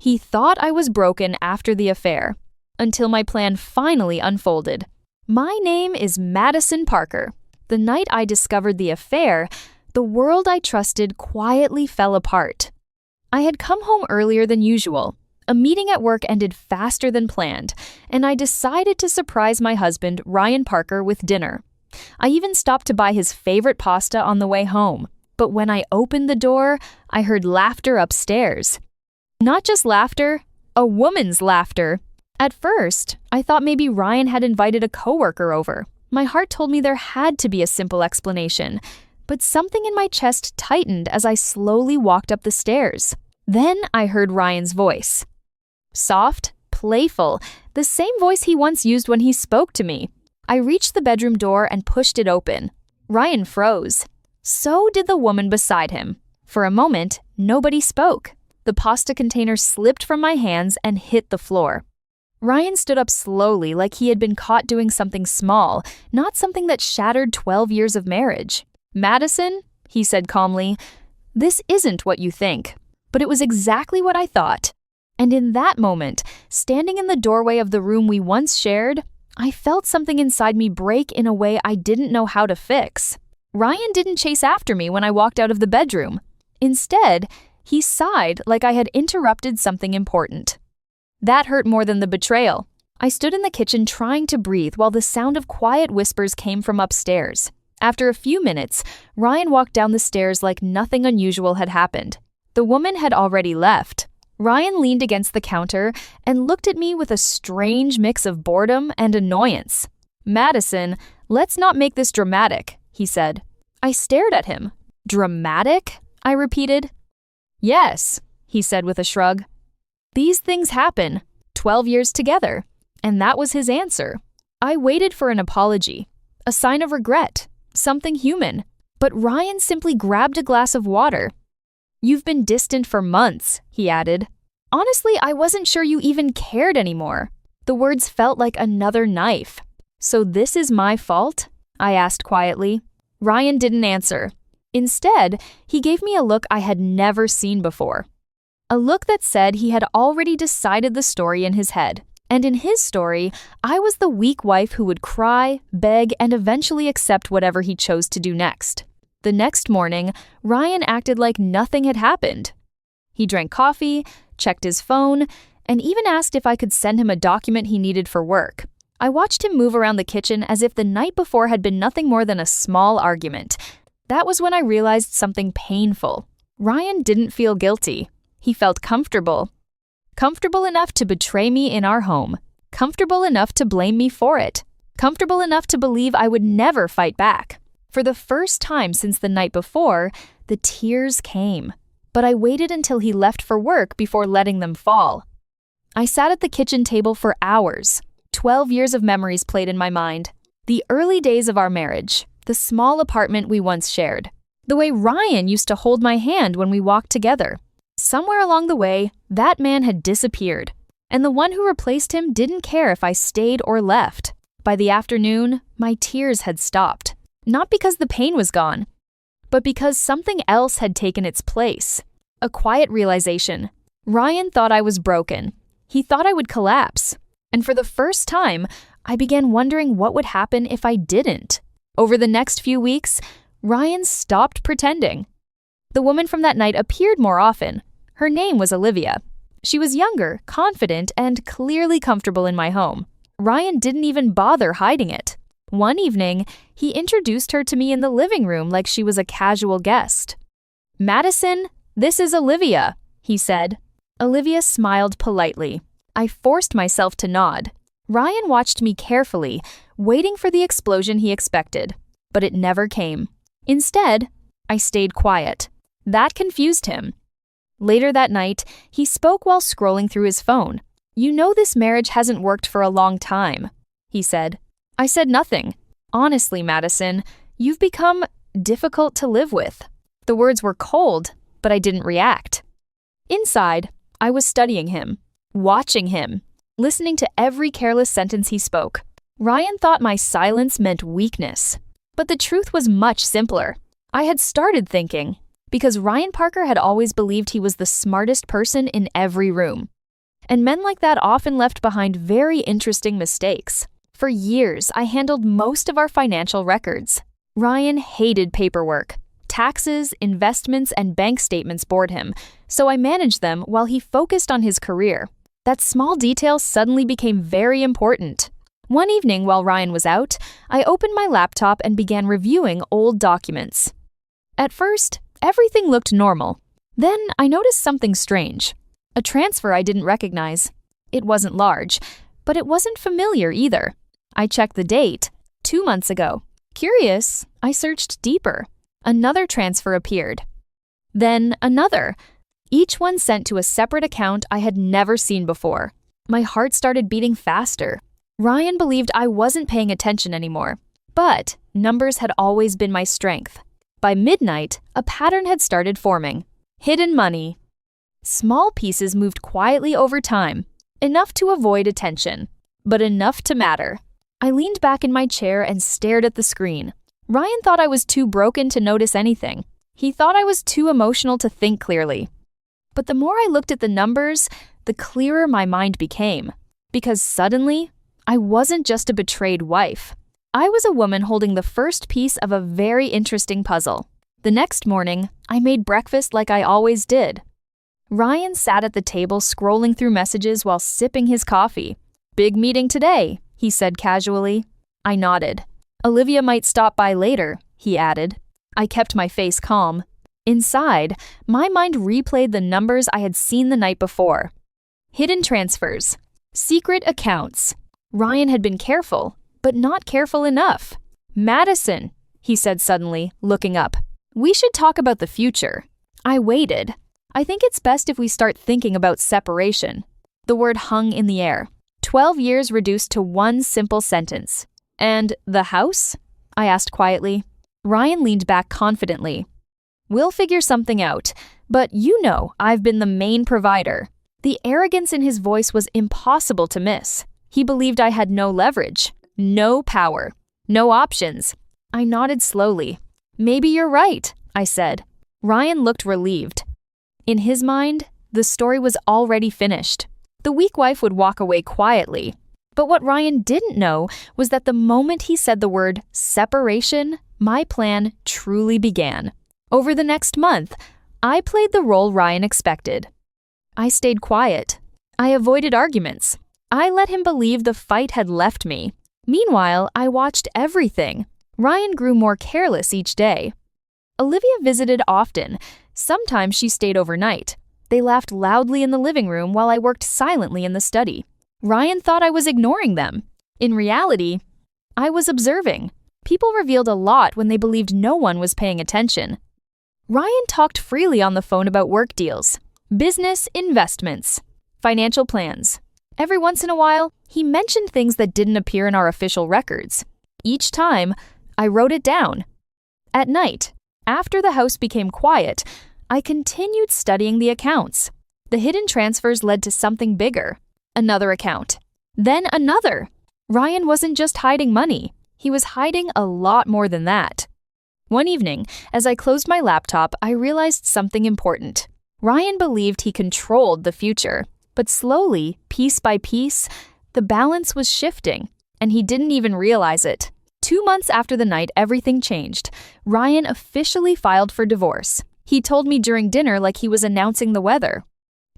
He thought I was broken after the affair, until my plan finally unfolded. My name is Madison Parker. The night I discovered the affair, the world I trusted quietly fell apart. I had come home earlier than usual. A meeting at work ended faster than planned, and I decided to surprise my husband, Ryan Parker, with dinner. I even stopped to buy his favorite pasta on the way home. But when I opened the door, I heard laughter upstairs. Not just laughter, a woman's laughter. At first, I thought maybe Ryan had invited a coworker over. My heart told me there had to be a simple explanation, but something in my chest tightened as I slowly walked up the stairs. Then I heard Ryan's voice. Soft, playful, the same voice he once used when he spoke to me. I reached the bedroom door and pushed it open. Ryan froze. So did the woman beside him. For a moment, nobody spoke. The pasta container slipped from my hands and hit the floor. Ryan stood up slowly like he had been caught doing something small, not something that shattered 12 years of marriage. "Madison," he said calmly, "this isn't what you think." But it was exactly what I thought. And in that moment, standing in the doorway of the room we once shared, I felt something inside me break in a way I didn't know how to fix. Ryan didn't chase after me when I walked out of the bedroom. Instead, he sighed like I had interrupted something important. That hurt more than the betrayal. I stood in the kitchen trying to breathe while the sound of quiet whispers came from upstairs. After a few minutes, Ryan walked down the stairs like nothing unusual had happened. The woman had already left. Ryan leaned against the counter and looked at me with a strange mix of boredom and annoyance. "Madison, let's not make this dramatic," he said. I stared at him. "Dramatic?" I repeated. "Yes," he said with a shrug. "These things happen, 12 years together." And that was his answer. I waited for an apology, a sign of regret, something human. But Ryan simply grabbed a glass of water. "You've been distant for months," he added. Honestly, I wasn't sure you even cared anymore. The words felt like another knife. "So this is my fault?" I asked quietly. Ryan didn't answer. Instead, he gave me a look I had never seen before. A look that said he had already decided the story in his head. And in his story, I was the weak wife who would cry, beg, and eventually accept whatever he chose to do next. The next morning, Ryan acted like nothing had happened. He drank coffee, checked his phone, and even asked if I could send him a document he needed for work. I watched him move around the kitchen as if the night before had been nothing more than a small argument. That was when I realized something painful. Ryan didn't feel guilty. He felt comfortable. Comfortable enough to betray me in our home. Comfortable enough to blame me for it. Comfortable enough to believe I would never fight back. For the first time since the night before, the tears came. But I waited until he left for work before letting them fall. I sat at the kitchen table for hours. 12 years of memories played in my mind. The early days of our marriage. The small apartment we once shared. The way Ryan used to hold my hand when we walked together. Somewhere along the way, that man had disappeared. And the one who replaced him didn't care if I stayed or left. By the afternoon, my tears had stopped. Not because the pain was gone, but because something else had taken its place. A quiet realization. Ryan thought I was broken. He thought I would collapse. And for the first time, I began wondering what would happen if I didn't. Over the next few weeks, Ryan stopped pretending. The woman from that night appeared more often. Her name was Olivia. She was younger, confident, and clearly comfortable in my home. Ryan didn't even bother hiding it. One evening, he introduced her to me in the living room like she was a casual guest. "Madison, this is Olivia," he said. Olivia smiled politely. I forced myself to nod. Ryan watched me carefully, waiting for the explosion he expected. But it never came. Instead, I stayed quiet. That confused him. Later that night, he spoke while scrolling through his phone. "You know this marriage hasn't worked for a long time," he said. I said nothing. "Honestly, Madison, you've become difficult to live with." The words were cold, but I didn't react. Inside, I was studying him, watching him, listening to every careless sentence he spoke. Ryan thought my silence meant weakness. But the truth was much simpler. I had started thinking, because Ryan Parker had always believed he was the smartest person in every room. And men like that often left behind very interesting mistakes. For years, I handled most of our financial records. Ryan hated paperwork. Taxes, investments, and bank statements bored him, so I managed them while he focused on his career. That small detail suddenly became very important. One evening while Ryan was out, I opened my laptop and began reviewing old documents. At first, everything looked normal. Then I noticed something strange. A transfer I didn't recognize. It wasn't large, but it wasn't familiar either. I checked the date, 2 months ago. Curious, I searched deeper. Another transfer appeared. Then another. Each one sent to a separate account I had never seen before. My heart started beating faster. Ryan believed I wasn't paying attention anymore. But numbers had always been my strength. By midnight, a pattern had started forming. Hidden money. Small pieces moved quietly over time, enough to avoid attention, but enough to matter. I leaned back in my chair and stared at the screen. Ryan thought I was too broken to notice anything. He thought I was too emotional to think clearly. But the more I looked at the numbers, the clearer my mind became. Because suddenly, I wasn't just a betrayed wife. I was a woman holding the first piece of a very interesting puzzle. The next morning, I made breakfast like I always did. Ryan sat at the table scrolling through messages while sipping his coffee. "Big meeting today," he said casually. I nodded. "Olivia might stop by later," he added. I kept my face calm. Inside, my mind replayed the numbers I had seen the night before. Hidden transfers. Secret accounts. Ryan had been careful, but not careful enough. "Madison," he said suddenly, looking up. "We should talk about the future." I waited. I think it's best if we start thinking about separation. The word hung in the air. 12 years reduced to one simple sentence. "And the house?" I asked quietly. Ryan leaned back confidently. "We'll figure something out, but you know I've been the main provider." The arrogance in his voice was impossible to miss. He believed I had no leverage, no power, no options. I nodded slowly. "Maybe you're right," I said. Ryan looked relieved. In his mind, the story was already finished. The weak wife would walk away quietly. But what Ryan didn't know was that the moment he said the word separation, my plan truly began. Over the next month, I played the role Ryan expected. I stayed quiet. I avoided arguments. I let him believe the fight had left me. Meanwhile, I watched everything. Ryan grew more careless each day. Olivia visited often. Sometimes she stayed overnight. They laughed loudly in the living room while I worked silently in the study. Ryan thought I was ignoring them. In reality, I was observing. People revealed a lot when they believed no one was paying attention. Ryan talked freely on the phone about work deals, business investments, financial plans. Every once in a while, he mentioned things that didn't appear in our official records. Each time, I wrote it down. At night, after the house became quiet, I continued studying the accounts. The hidden transfers led to something bigger. Another account. Then another. Ryan wasn't just hiding money. He was hiding a lot more than that. One evening, as I closed my laptop, I realized something important. Ryan believed he controlled the future. But slowly, piece by piece, the balance was shifting, and he didn't even realize it. 2 months after the night everything changed, Ryan officially filed for divorce. He told me during dinner like he was announcing the weather.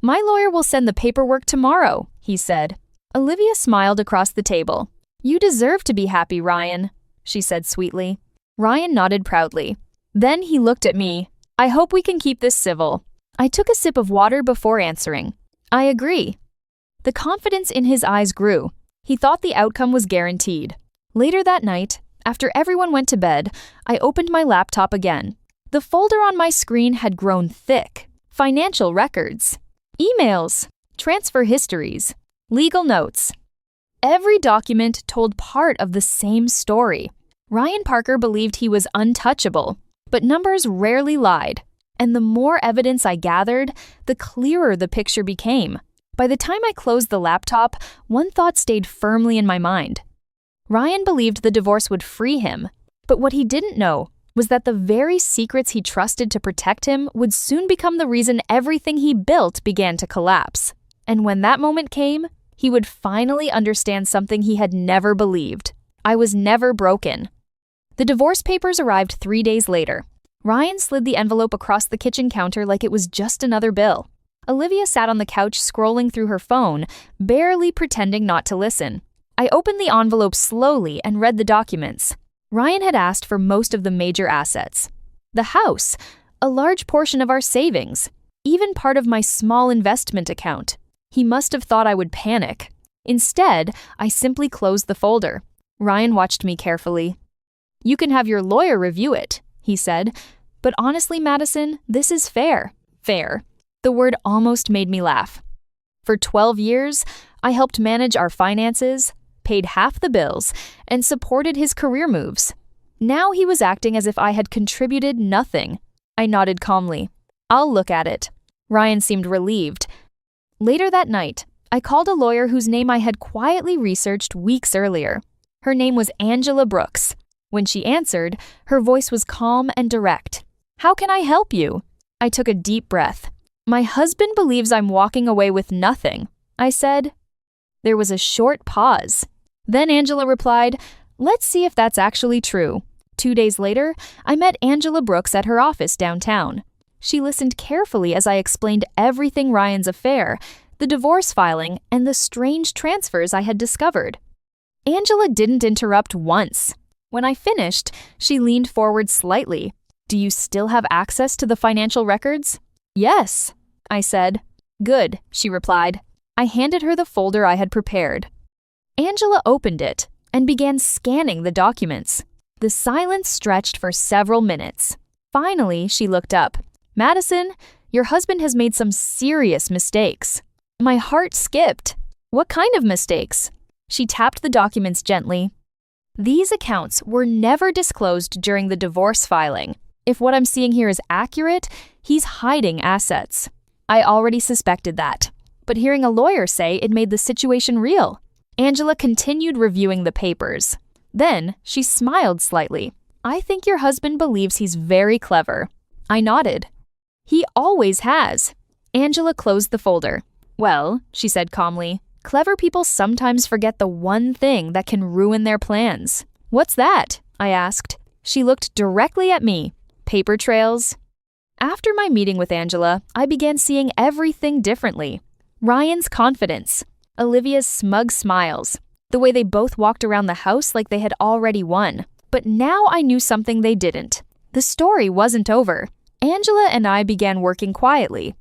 "My lawyer will send the paperwork tomorrow," he said. Olivia smiled across the table. "You deserve to be happy, Ryan," she said sweetly. Ryan nodded proudly. Then he looked at me. "I hope we can keep this civil." I took a sip of water before answering. "I agree." The confidence in his eyes grew. He thought the outcome was guaranteed. Later that night, after everyone went to bed, I opened my laptop again. The folder on my screen had grown thick. Financial records, emails, transfer histories, legal notes. Every document told part of the same story. Ryan Parker believed he was untouchable, but numbers rarely lied. And the more evidence I gathered, the clearer the picture became. By the time I closed the laptop, one thought stayed firmly in my mind. Ryan believed the divorce would free him, but what he didn't know was that the very secrets he trusted to protect him would soon become the reason everything he built began to collapse. And when that moment came, he would finally understand something he had never believed. I was never broken. The divorce papers arrived 3 days later. Ryan slid the envelope across the kitchen counter like it was just another bill. Olivia sat on the couch scrolling through her phone, barely pretending not to listen. I opened the envelope slowly and read the documents. Ryan had asked for most of the major assets. The house, a large portion of our savings, even part of my small investment account. He must have thought I would panic. Instead, I simply closed the folder. Ryan watched me carefully. "You can have your lawyer review it," he said. "But honestly, Madison, this is fair." Fair. The word almost made me laugh. For 12 years, I helped manage our finances, paid half the bills, and supported his career moves. Now he was acting as if I had contributed nothing. I nodded calmly. "I'll look at it." Ryan seemed relieved. Later that night, I called a lawyer whose name I had quietly researched weeks earlier. Her name was Angela Brooks. When she answered, her voice was calm and direct. "How can I help you?" I took a deep breath. "My husband believes I'm walking away with nothing," I said. There was a short pause. Then Angela replied, "Let's see if that's actually true." 2 days later, I met Angela Brooks at her office downtown. She listened carefully as I explained everything Ryan's affair, the divorce filing, and the strange transfers I had discovered. Angela didn't interrupt once. When I finished, she leaned forward slightly. "Do you still have access to the financial records?" "Yes," I said. "Good," she replied. I handed her the folder I had prepared. Angela opened it and began scanning the documents. The silence stretched for several minutes. Finally, she looked up. "Madison, your husband has made some serious mistakes." My heart skipped. "What kind of mistakes?" She tapped the documents gently. "These accounts were never disclosed during the divorce filing. If what I'm seeing here is accurate, he's hiding assets." I already suspected that, but hearing a lawyer say it made the situation real. Angela continued reviewing the papers. Then she smiled slightly. "I think your husband believes he's very clever." I nodded. "He always has." Angela closed the folder. "Well," she said calmly, "clever people sometimes forget the one thing that can ruin their plans." "What's that?" I asked. She looked directly at me. "Paper trails?" After my meeting with Angela, I began seeing everything differently. Ryan's confidence, Olivia's smug smiles, the way they both walked around the house like they had already won. But now I knew something they didn't. The story wasn't over. Angela and I began working quietly.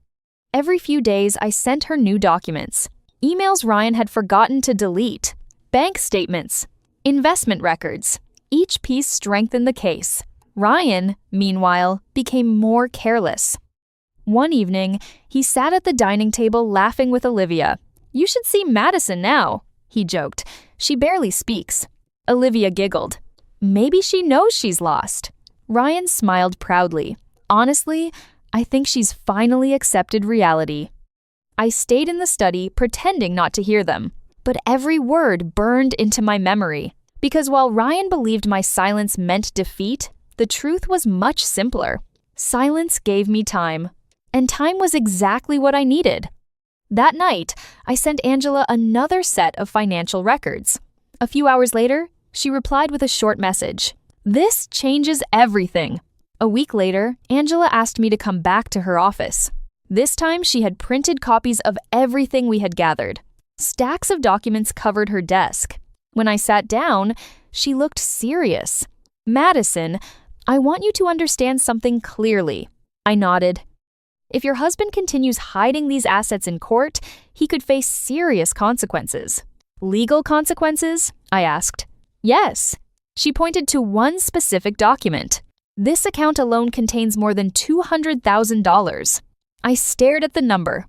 Every few days, I sent her new documents. Emails Ryan had forgotten to delete. Bank statements. Investment records. Each piece strengthened the case. Ryan, meanwhile, became more careless. One evening, he sat at the dining table laughing with Olivia. "You should see Madison now," he joked. "She barely speaks." Olivia giggled. "Maybe she knows she's lost." Ryan smiled proudly. "Honestly, I think she's finally accepted reality." I stayed in the study, pretending not to hear them. But every word burned into my memory. Because while Ryan believed my silence meant defeat, the truth was much simpler. Silence gave me time. And time was exactly what I needed. That night, I sent Angela another set of financial records. A few hours later, she replied with a short message. "This changes everything." A week later, Angela asked me to come back to her office. This time, she had printed copies of everything we had gathered. Stacks of documents covered her desk. When I sat down, she looked serious. "Madison, I want you to understand something clearly." I nodded. "If your husband continues hiding these assets in court, he could face serious consequences." "Legal consequences?" I asked. "Yes." She pointed to one specific document. "This account alone contains more than $200,000. I stared at the number.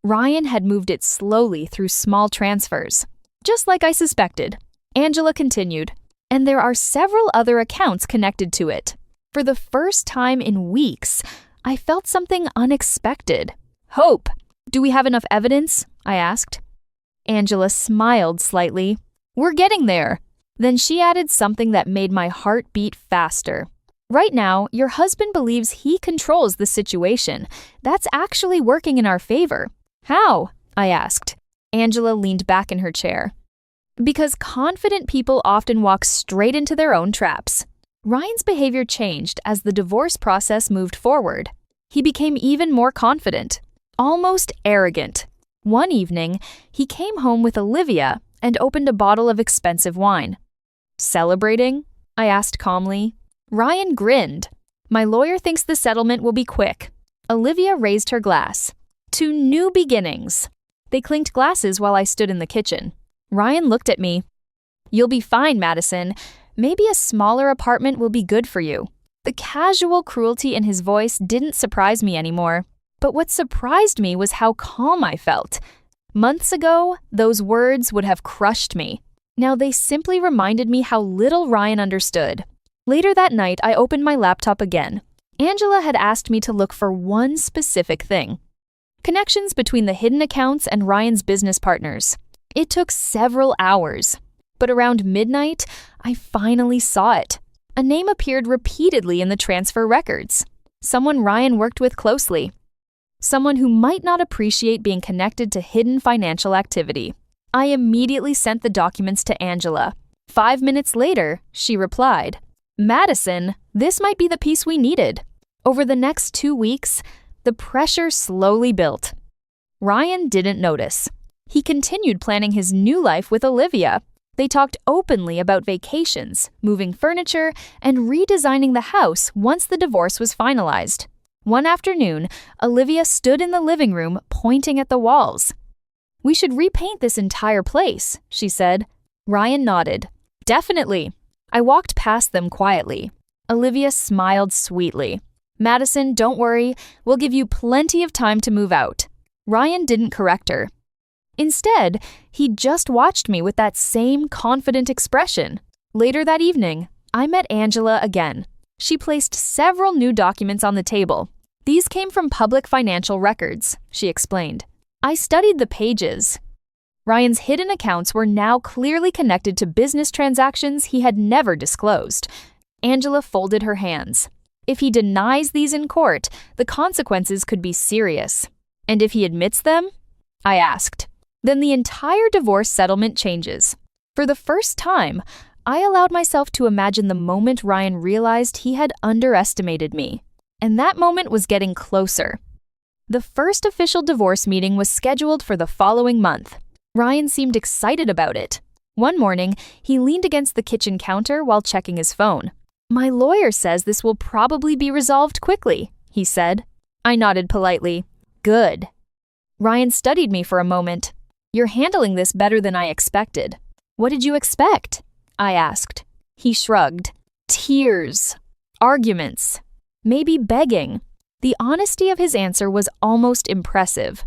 Ryan had moved it slowly through small transfers. Just like I suspected. Angela continued. "And there are several other accounts connected to it." For the first time in weeks, I felt something unexpected. "Hope. Do we have enough evidence?" I asked. Angela smiled slightly. "We're getting there." Then she added something that made my heart beat faster. "Right now, your husband believes he controls the situation. That's actually working in our favor." "How?" I asked. Angela leaned back in her chair. Because confident people often walk straight into their own traps. Ryan's behavior changed as the divorce process moved forward. He became even more confident, almost arrogant. One evening, he came home with Olivia and opened a bottle of expensive wine. Celebrating? I asked calmly. Ryan grinned. My lawyer thinks the settlement will be quick. Olivia raised her glass. To new beginnings. They clinked glasses while I stood in the kitchen. Ryan looked at me. You'll be fine, Madison. Maybe a smaller apartment will be good for you. The casual cruelty in his voice didn't surprise me anymore. But what surprised me was how calm I felt. Months ago, those words would have crushed me. Now they simply reminded me how little Ryan understood. Later that night, I opened my laptop again. Angela had asked me to look for one specific thing. Connections between the hidden accounts and Ryan's business partners. It took several hours. But around midnight, I finally saw it. A name appeared repeatedly in the transfer records. Someone Ryan worked with closely. Someone who might not appreciate being connected to hidden financial activity. I immediately sent the documents to Angela. 5 minutes later, she replied, Madison, this might be the piece we needed. Over the next 2 weeks, the pressure slowly built. Ryan didn't notice. He continued planning his new life with Olivia. They talked openly about vacations, moving furniture, and redesigning the house once the divorce was finalized. One afternoon, Olivia stood in the living room pointing at the walls. We should repaint this entire place, she said. Ryan nodded. Definitely. I walked past them quietly. Olivia smiled sweetly. Madison, don't worry, we'll give you plenty of time to move out. Ryan didn't correct her. Instead, he just watched me with that same confident expression. Later that evening, I met Angela again. She placed several new documents on the table. These came from public financial records, she explained. I studied the pages. Ryan's hidden accounts were now clearly connected to business transactions he had never disclosed. Angela folded her hands. If he denies these in court, the consequences could be serious. And if he admits them? I asked. Then the entire divorce settlement changes. For the first time, I allowed myself to imagine the moment Ryan realized he had underestimated me. And that moment was getting closer. The first official divorce meeting was scheduled for the following month. Ryan seemed excited about it. One morning, he leaned against the kitchen counter while checking his phone. My lawyer says this will probably be resolved quickly, he said. I nodded politely. Good. Ryan studied me for a moment. You're handling this better than I expected. What did you expect? I asked. He shrugged. Tears. Arguments. Maybe begging. The honesty of his answer was almost impressive.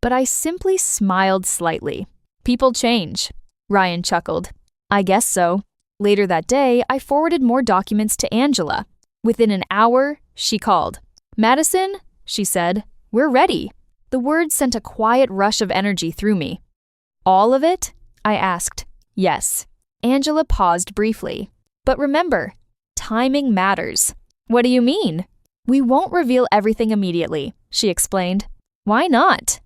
But I simply smiled slightly. People change. Ryan chuckled. I guess so. Later that day, I forwarded more documents to Angela. Within an hour, she called. Madison, she said, we're ready. The words sent a quiet rush of energy through me. All of it? I asked. Yes. Angela paused briefly. But remember, timing matters. What do you mean? We won't reveal everything immediately, she explained. Why not?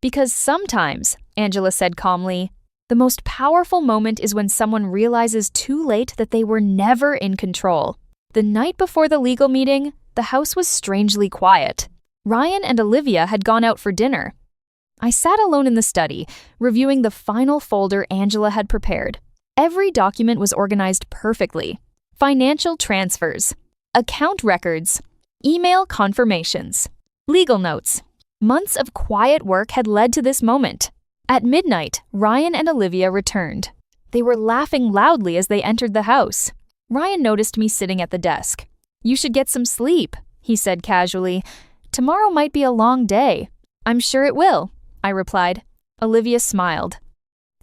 Because sometimes, Angela said calmly, the most powerful moment is when someone realizes too late that they were never in control. The night before the legal meeting, the house was strangely quiet. Ryan and Olivia had gone out for dinner. I sat alone in the study, reviewing the final folder Angela had prepared. Every document was organized perfectly. Financial transfers, account records, email confirmations, legal notes. Months of quiet work had led to this moment. At midnight, Ryan and Olivia returned. They were laughing loudly as they entered the house. Ryan noticed me sitting at the desk. You should get some sleep, he said casually. Tomorrow might be a long day. I'm sure it will, I replied. Olivia smiled.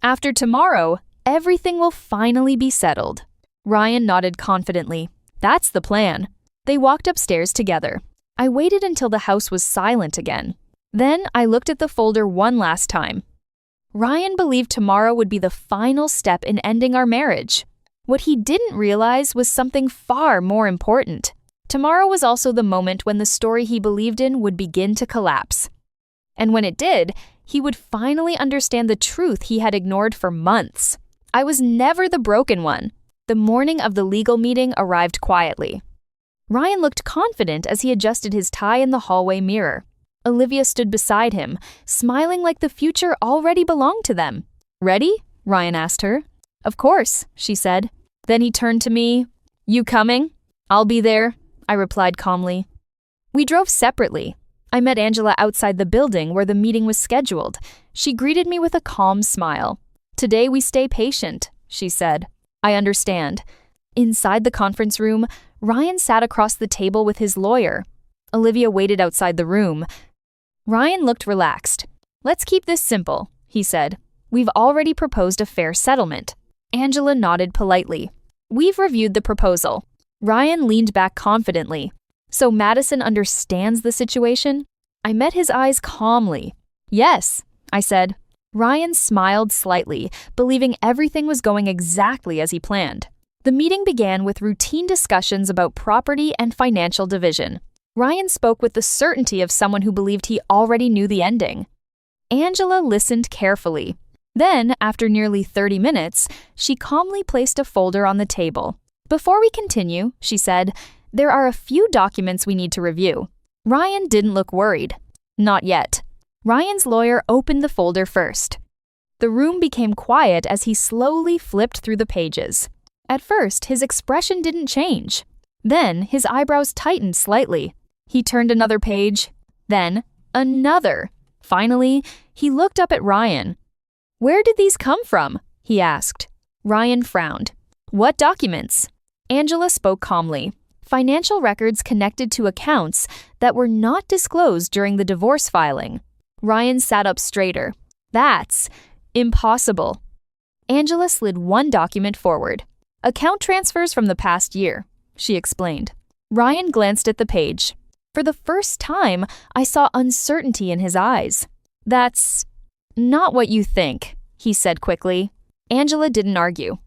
After tomorrow, everything will finally be settled. Ryan nodded confidently. That's the plan. They walked upstairs together. I waited until the house was silent again. Then I looked at the folder one last time. Ryan believed tomorrow would be the final step in ending our marriage. What he didn't realize was something far more important. Tomorrow was also the moment when the story he believed in would begin to collapse. And when it did, He would finally understand the truth he had ignored for months. I was never the broken one. The morning of the legal meeting arrived quietly. Ryan looked confident as he adjusted his tie in the hallway mirror. Olivia stood beside him, smiling like the future already belonged to them. "Ready?" Ryan asked her. "Of course," she said. Then he turned to me. "You coming?" "I'll be there," I replied calmly. We drove separately. I met Angela outside the building where the meeting was scheduled. She greeted me with a calm smile. "Today we stay patient," she said. "I understand." Inside the conference room, Ryan sat across the table with his lawyer. Olivia waited outside the room. Ryan looked relaxed. "Let's keep this simple," he said. "We've already proposed a fair settlement." Angela nodded politely. "We've reviewed the proposal." Ryan leaned back confidently. "So Madison understands the situation?" I met his eyes calmly. "Yes," I said. Ryan smiled slightly, believing everything was going exactly as he planned. The meeting began with routine discussions about property and financial division. Ryan spoke with the certainty of someone who believed he already knew the ending. Angela listened carefully. Then, after nearly 30 minutes, she calmly placed a folder on the table. "Before we continue," she said, "there are a few documents we need to review." Ryan didn't look worried. Not yet. Ryan's lawyer opened the folder first. The room became quiet as he slowly flipped through the pages. At first, his expression didn't change. Then, his eyebrows tightened slightly. He turned another page, then another. Finally, he looked up at Ryan. "Where did these come from?" he asked. Ryan frowned. "What documents?" Angela spoke calmly. "Financial records connected to accounts that were not disclosed during the divorce filing." Ryan sat up straighter. "That's impossible." Angela slid one document forward. "Account transfers from the past year," she explained. Ryan glanced at the page. For the first time, I saw uncertainty in his eyes. "That's not what you think," he said quickly. Angela didn't argue.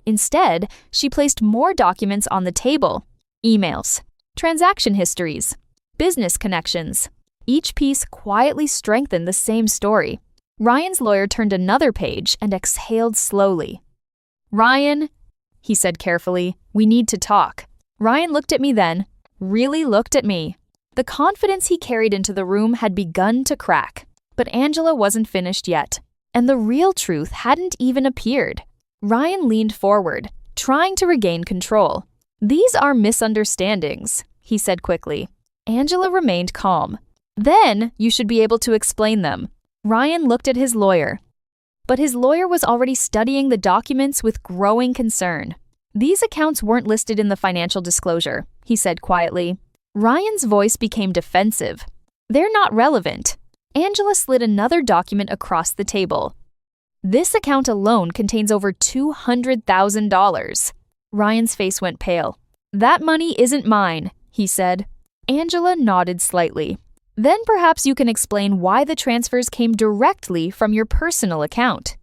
Instead, she placed more documents on the table. Emails, transaction histories, business connections. Each piece quietly strengthened the same story. Ryan's lawyer turned another page and exhaled slowly. "Ryan," he said carefully, "we need to talk." Ryan looked at me then, really looked at me. The confidence he carried into the room had begun to crack. But Angela wasn't finished yet, and the real truth hadn't even appeared. Ryan leaned forward, trying to regain control. "These are misunderstandings," he said quickly. Angela remained calm. "Then you should be able to explain them." Ryan looked at his lawyer. But his lawyer was already studying the documents with growing concern. "These accounts weren't listed in the financial disclosure," he said quietly. Ryan's voice became defensive. "They're not relevant." Angela slid another document across the table. "This account alone contains over $200,000. Ryan's face went pale. "That money isn't mine," he said. Angela nodded slightly. "Then perhaps you can explain why the transfers came directly from your personal account."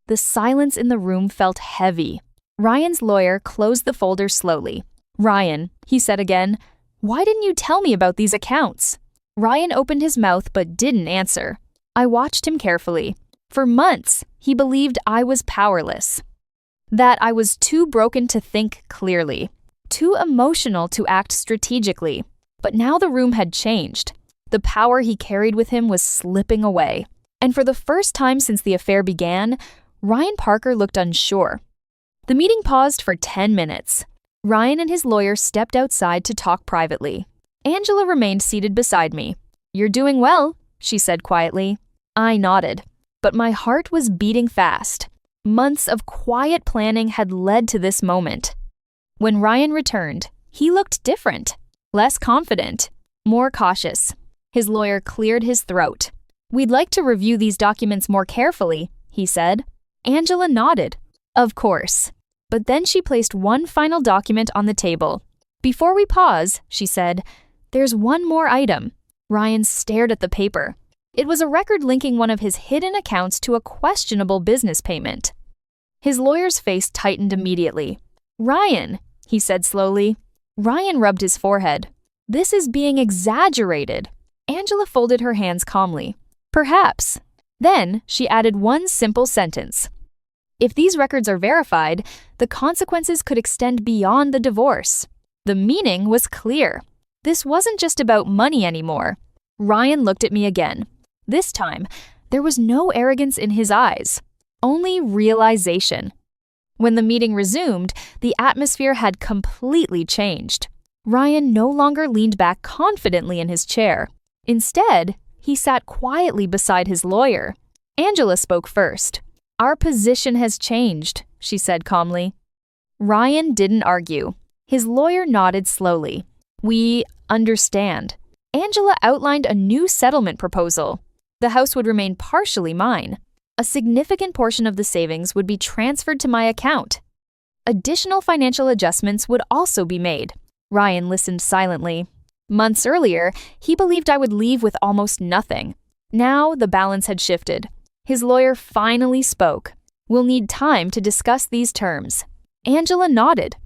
The silence in the room felt heavy. Ryan's lawyer closed the folder slowly. "Ryan," he said again, "why didn't you tell me about these accounts?" Ryan opened his mouth but didn't answer. I watched him carefully. For months, he believed I was powerless. That I was too broken to think clearly, too emotional to act strategically. But now the room had changed. The power he carried with him was slipping away. And for the first time since the affair began, Ryan Parker looked unsure. The meeting paused for 10 minutes. Ryan and his lawyer stepped outside to talk privately. Angela remained seated beside me. "You're doing well," she said quietly. I nodded, but my heart was beating fast. Months of quiet planning had led to this moment. When Ryan returned, he looked different, less confident, more cautious. His lawyer cleared his throat. "We'd like to review these documents more carefully," he said. Angela nodded. "Of course." But then she placed one final document on the table. "Before we pause," she said, "there's one more item." Ryan stared at the paper. It was a record linking one of his hidden accounts to a questionable business payment. His lawyer's face tightened immediately. "Ryan," he said slowly. Ryan rubbed his forehead. "This is being exaggerated." Angela folded her hands calmly. "Perhaps. Then she added one simple sentence. If these records are verified, the consequences could extend beyond the divorce. The meaning was clear. This wasn't just about money anymore. Ryan looked at me again. This time, there was no arrogance in his eyes, only realization. When the meeting resumed, the atmosphere had completely changed. Ryan no longer leaned back confidently in his chair. Instead, he sat quietly beside his lawyer. Angela spoke first. "Our position has changed," she said calmly. Ryan didn't argue. His lawyer nodded slowly. "We understand." Angela outlined a new settlement proposal. The house would remain partially mine. A significant portion of the savings would be transferred to my account. Additional financial adjustments would also be made. Ryan listened silently. Months earlier, he believed I would leave with almost nothing. Now the balance had shifted. His lawyer finally spoke. "We'll need time to discuss these terms." Angela nodded.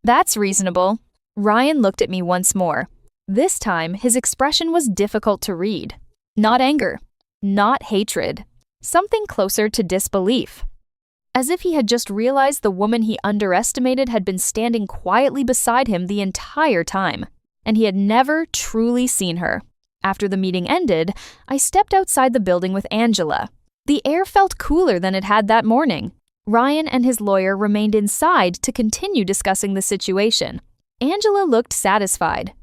"That's reasonable." Ryan looked at me once more. This time, his expression was difficult to read. Not anger, not hatred, something closer to disbelief. As if he had just realized the woman he underestimated had been standing quietly beside him the entire time, and he had never truly seen her. After the meeting ended, I stepped outside the building with Angela. The air felt cooler than it had that morning. Ryan and his lawyer remained inside to continue discussing the situation. Angela looked satisfied.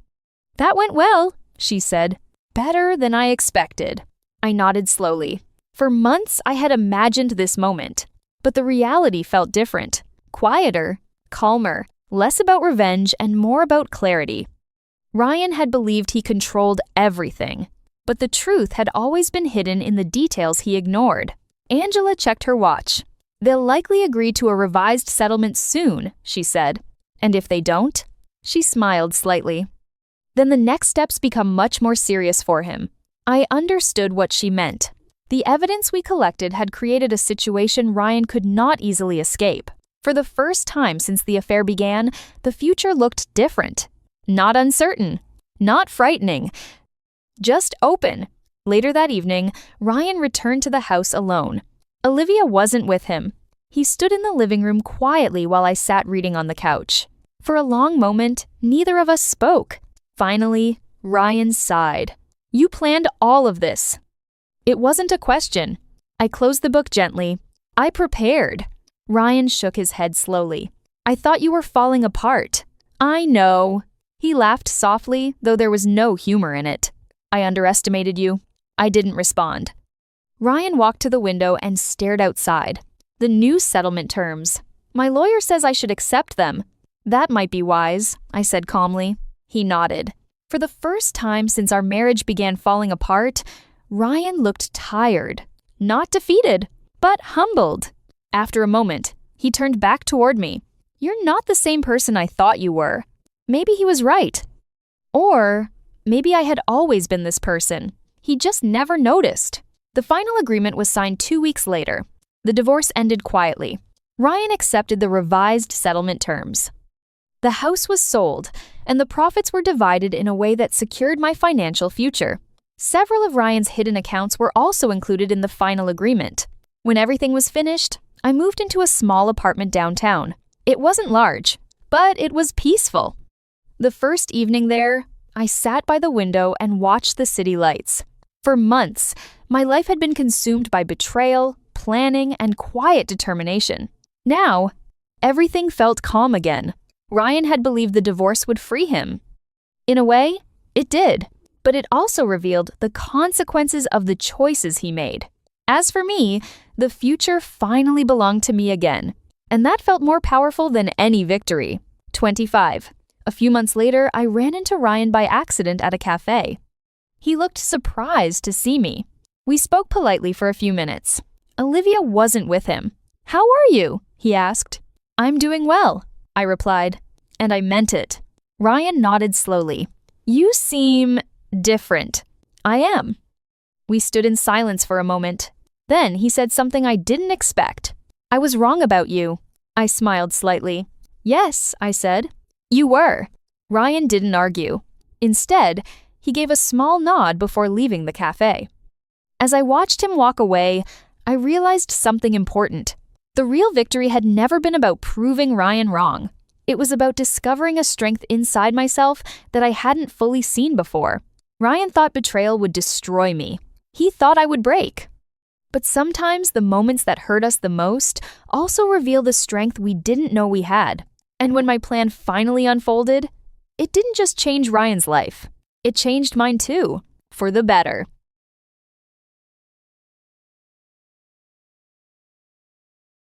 "That went well," she said. "Better than I expected." I nodded slowly. For months, I had imagined this moment, but the reality felt different. Quieter, calmer, less about revenge and more about clarity. Ryan had believed he controlled everything, but the truth had always been hidden in the details he ignored. Angela checked her watch. "They'll likely agree to a revised settlement soon," she said. "And if they don't?" She smiled slightly. "Then the next steps become much more serious for him." I understood what she meant. The evidence we collected had created a situation Ryan could not easily escape. For the first time since the affair began, the future looked different. Not uncertain, not frightening, just open. Later that evening, Ryan returned to the house alone. Olivia wasn't with him. He stood in the living room quietly while I sat reading on the couch. For a long moment, neither of us spoke. Finally, Ryan sighed. "You planned all of this." It wasn't a question. I closed the book gently. "I prepared." Ryan shook his head slowly. "I thought you were falling apart." "I know." He laughed softly, though there was no humor in it. "I underestimated you." I didn't respond. Ryan walked to the window and stared outside. The new settlement terms. "My lawyer says I should accept them." "That might be wise," I said calmly. He nodded. For the first time since our marriage began falling apart, Ryan looked tired. Not defeated, but humbled. After a moment, he turned back toward me. "You're not the same person I thought you were." Maybe he was right. Or maybe I had always been this person. He just never noticed. The final agreement was signed 2 weeks later. The divorce ended quietly. Ryan accepted the revised settlement terms. The house was sold, and the profits were divided in a way that secured my financial future. Several of Ryan's hidden accounts were also included in the final agreement. When everything was finished, I moved into a small apartment downtown. It wasn't large, but it was peaceful. The first evening there, I sat by the window and watched the city lights. For months, my life had been consumed by betrayal, planning, and quiet determination. Now, everything felt calm again. Ryan had believed the divorce would free him. In a way, it did, but it also revealed the consequences of the choices he made. As for me, the future finally belonged to me again, and that felt more powerful than any victory. 25. A few months later, I ran into Ryan by accident at a cafe. He looked surprised to see me. We spoke politely for a few minutes. Olivia wasn't with him. "How are you?" he asked. "I'm doing well," I replied, and I meant it. Ryan nodded slowly. "You seem different." "I am." We stood in silence for a moment. Then he said something I didn't expect. "I was wrong about you." I smiled slightly. "Yes," I said. "You were." Ryan didn't argue. Instead, he gave a small nod before leaving the cafe. As I watched him walk away, I realized something important. The real victory had never been about proving Ryan wrong. It was about discovering a strength inside myself that I hadn't fully seen before. Ryan thought betrayal would destroy me. He thought I would break. But sometimes the moments that hurt us the most also reveal the strength we didn't know we had. And when my plan finally unfolded, it didn't just change Ryan's life. It changed mine too, for the better.